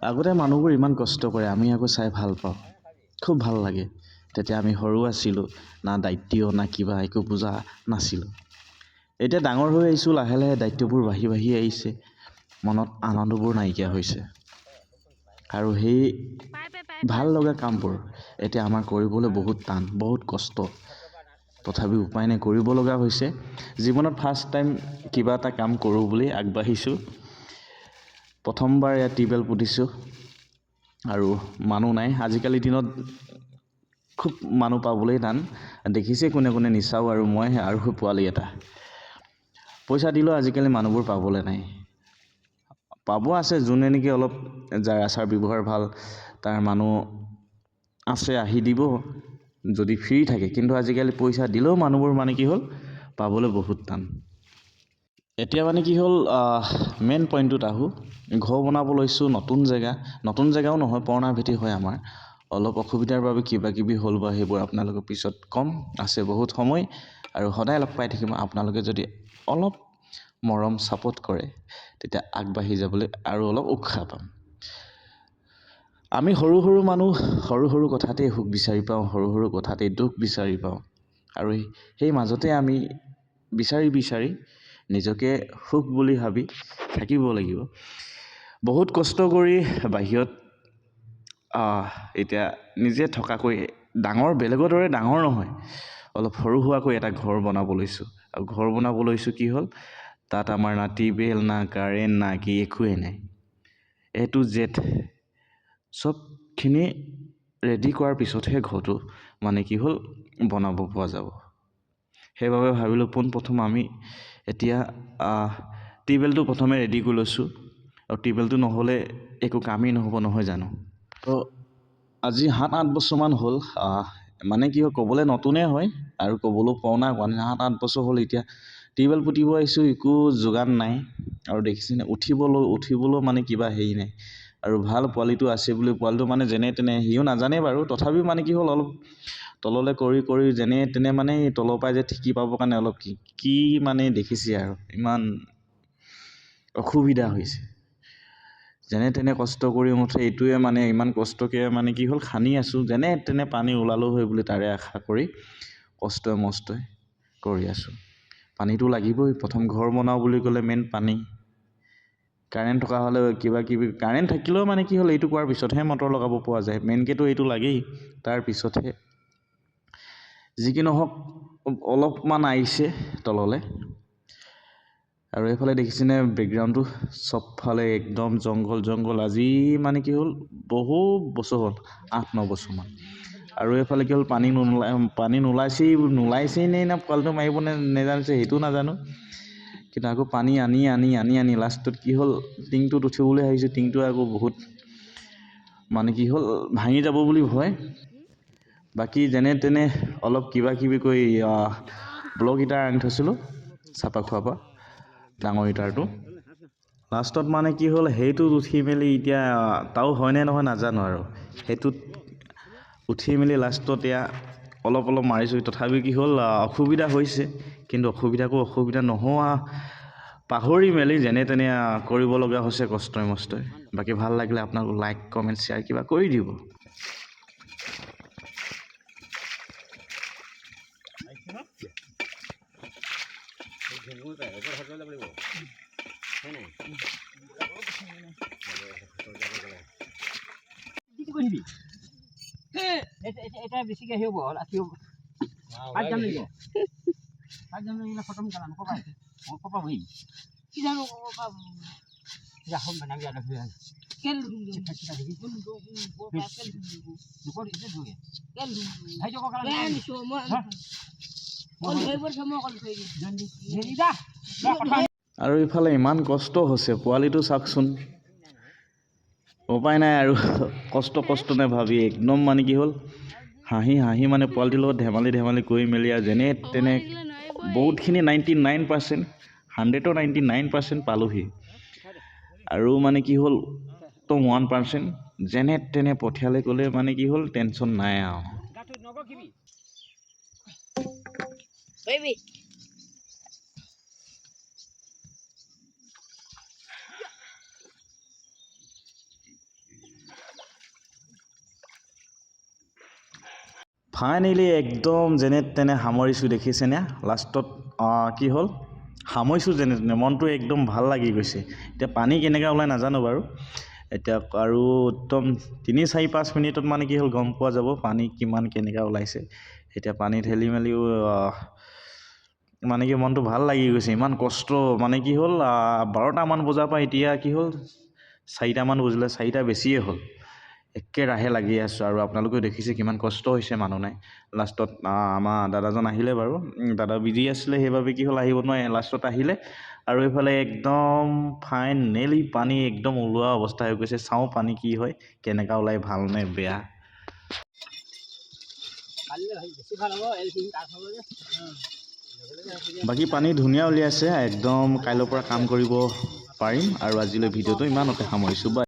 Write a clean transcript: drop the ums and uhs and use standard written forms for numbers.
আগতে মানুহবোৰ ইমান কষ্ট কৰে, আমি আকৌ চাই ভাল পাওঁ, খুব ভাল লাগে। তেতিয়া আমি সৰু আছিলোঁ, না দায়িত্ব না কিবা একো বুজা নাছিলোঁ। এতিয়া ডাঙৰ হৈ আহিছোঁ, লাহে লাহে দায়িত্ববোৰ বাঢ়ি বাঢ়ি আহিছে, মনত আনন্দবোৰ নাইকিয়া হৈছে। আৰু সেই ভাল লগা কামবোৰ এতিয়া আমাৰ কৰিবলৈ বহুত টান, বহুত কষ্ট। তথাপি উপায় নাই, কৰিব লগা হৈছে। জীৱনত ফাৰ্ষ্ট টাইম কিবা এটা কাম কৰোঁ বুলি আগবাঢ়িছোঁ। প্ৰথমবাৰ ইয়াত টিউবৱেল পুতিছোঁ আৰু মানুহ নাই। আজিকালি দিনত খুব মানুহ পাবলৈ টান, দেখিছে কোনে কোনে, নিচাও আৰু মই আৰু পোৱালি এটা। পইচা দিলেও আজিকালি মানুহবোৰ পাবলৈ নাই। পাব আছে, যোনে নেকি অলপ যাৰ আচাৰ ব্যৱহাৰ ভাল, তাৰ মানুহ আছে আহি দিব যদি ফ্ৰী থাকে। কিন্তু আজিকালি পইচা দিলেও মানুহবোৰ মানে কি হ'ল, পাবলৈ বহুত টান। এতিয়া মানে কি হ'ল, মেইন পইণ্টটোত আহোঁ। ঘৰ বনাব লৈছোঁ, নতুন জেগাও নহয়, পুৰণা ভেটি হয় আমাৰ। অলপ অসুবিধাৰ বাবে কিবা কিবি হ'ল বা সেইবোৰ আপোনালোকৰ পিছত কম, আছে বহুত সময় আৰু সদায় লগ পাই থাকিম। আপোনালোকে যদি অলপ মৰম ছাপোৰ্ট কৰে, তেতিয়া আগবাঢ়ি যাবলৈ আৰু অলপ উৎসাহ পাম। আমি সৰু সৰু মানুহ, সৰু সৰু কথাতেই সুখ বিচাৰি পাওঁ, সৰু সৰু কথাতেই দুখ বিচাৰি পাওঁ। আৰু সেই মাজতে আমি বিচাৰি নিজকে সুখ বুলি ভাবি থাকিব লাগিব। বহুত কষ্ট কৰি বাহিৰত এতিয়া নিজে থকাকৈ ডাঙৰ, বেলেগৰ দৰে ডাঙৰ নহয়, অলপ সৰু সুৰাকৈ এটা ঘৰ বনাব লৈছোঁ। আৰু ঘৰ বনাব লৈছোঁ কি হ'ল, তাত আমাৰ না টিউবৱেল, না কাৰেণ্ট, না কি একোৱেই নাই। A to Z চবখিনি ৰেডি কৰাৰ পিছতহে ঘৰটো মানে কি হ'ল বনাব পৰা যাব। সেইবাবে ভাবিলোঁ পোনপ্ৰথম আমি এতিয়া টিউবৱেলটো প্ৰথমে ৰেডি কৰি লৈছোঁ। আৰু টিউবৱেলটো নহ'লে একো কামেই নহ'ব নহয় জানো। তো আজি 7-8 বছৰমান হ'ল, মানে কি হয় ক'বলৈ নতুনেই হয় আৰু ক'বলৈ পুৰণা, 7-8 বছৰ হ'ল এতিয়া টিউবৱেল পুতিব আহিছোঁ, একো যোগান নাই। আৰু দেখিছেনে উঠিবলৈ মানে কিবা হেৰি নাই। আৰু ভাল পোৱালিটো আছে বুলি, পোৱালিটো মানে যেনে তেনে, সিও নাজানে বাৰু, তথাপিও মানে কি হ'ল অলপ তললৈ কৰি যেনে তেনে মানে তলৰ পৰাই যে ঠিকি পাবৰ কাৰণে অলপ কি মানে দেখিছে আৰু ইমান অসুবিধা হৈছে। যেনে তেনে কষ্ট কৰি মুঠতে এইটোৱে মানে ইমান কষ্টকৈ মানে কি হ'ল খান্দি আছোঁ, যেনে তেনে পানী ওলালেও হয় বুলি তাৰে আশা কৰি কষ্টই মষ্টই কৰি আছোঁ। পানীটো লাগিবই, প্ৰথম ঘৰ বনাওঁ বুলি ক'লে মেইন পানী। কাৰেণ্ট থকা হ'লে কিবা কিবি, কাৰেণ্ট থাকিলেও মানে কি হ'ল এইটো কৰাৰ পিছতহে মটৰ লগাব পৰা যায়, মেইনকৈতো এইটো লাগেই, তাৰ পিছতহে। যি কি নহওক অলপমান আহিছে তললৈ। আৰু এইফালে দেখিছেনে বেকগ্ৰাউণ্ডটো, চবফালে একদম জংঘল। আজি মানে কি হ'ল বহুত বছৰ হ'ল, 8-9 বছৰমান। আৰু এইফালে কি হ'ল পানী নোলাইছেই নে পোৱালিটো মাৰিব নেজানিছে সেইটো নাজানো। কিন্তু আকৌ পানী আনি লাষ্টত কি হ'ল, টিংটোত উঠিবলৈ আহিছোঁ, টিংটো আকৌ বহুত মানে কি হ'ল ভাঙি যাব বুলি ভয়। বাকী যেনে তেনে অলপ কিবা কিবি কৰি ব্লক ইটাৰ আনি থৈছিলোঁ চাপা খোৱাৰ পৰা, ডাঙৰ ইটাৰটো। লাষ্টত মানে কি হ'ল সেইটোত উঠি মেলি এতিয়া তাও হয়নে নহয় নাজানো আৰু, সেইটোত উঠি মেলি লাষ্টত এয়া অলপ মাৰিছোঁ। তথাপি কি হ'ল অসুবিধা হৈছে, কিন্তু অসুবিধা নোহোৱা পাহৰি মেলি যেনে তেনে কৰিব লগা হৈছে কষ্টই মষ্টই। বাকী ভাল লাগিলে আপোনালোক লাইক কমেণ্ট শ্বেয়াৰ কিবা কৰি দিব। এটা বেছিকে আহিব খতম কালাম কপা বহি কি জানো আৰু ইফালে ইমান কষ্ট হৈছে, পোৱালিটো চাওকচোন, উপায় নাই আৰু কষ্ট নে ভাবি একদম মানে কি হ'ল হাঁহি মানে পোৱালিটোৰ লগত ধেমালি কৰি মেলি আৰু যেনে তেনে বহুতখিনি 99%, 100ৰ 99% পালোহি। আৰু মানে কি হ'ল তো 1% যেনে তেনে পঠিয়ালে গ'লে মানে কি হ'ল টেনশ্যন নাই আৰু। ফাইনেলি একদম যেনে তেনে সামৰিছোঁ দেখিছেনে লাষ্টত কি হ'ল সামৰিছোঁ যেনে তেনে মনটো একদম ভাল লাগি গৈছে এতিয়া পানী কেনেকৈ ওলাই নাজানো বাৰু এতিয়া আৰু একদম 3-4-5 মিনিটত মানে কি হ'ল গম পোৱা যাব পানী কিমান কেনেকৈ ওলাইছে এতিয়া পানী ঢেলি মেলিও মানে কি মনটো ভাল লাগি গৈছে ইমান কষ্ট মানে কি হ'ল 12টামান বজাৰ পৰা এতিয়া কি হ'ল 4টামান বজিলে 4টা বেছিয়ে হ'ল একেৰাহে লাগি আছোঁ আৰু আপোনালোকেও দেখিছে কিমান কষ্ট হৈছে মানুহ নাই লাষ্টত আমাৰ দাদাজন আহিলে বাৰু দাদা বিজি আছিলে সেইবাবে কি হ'ল আহিব নোৱাৰে লাষ্টত আহিলে আৰু এইফালে একদম ফাইনেলি পানী একদম ওলোৱা অৱস্থা হৈ গৈছে চাওঁ পানী কি হয় কেনেকুৱা ওলাই ভাল নে বেয়া কালিলৈ বেছি ভাল হ'ব এলচিং কাঠ হ'ব যে বাকী পানী ধুনীয়া উলিয়াইছে একদম কাইলৈৰ পৰা কাম কৰিব পাৰিম আৰু আজিলৈ ভিডিঅ'টো ইমানতে সামৰিছোঁ বাই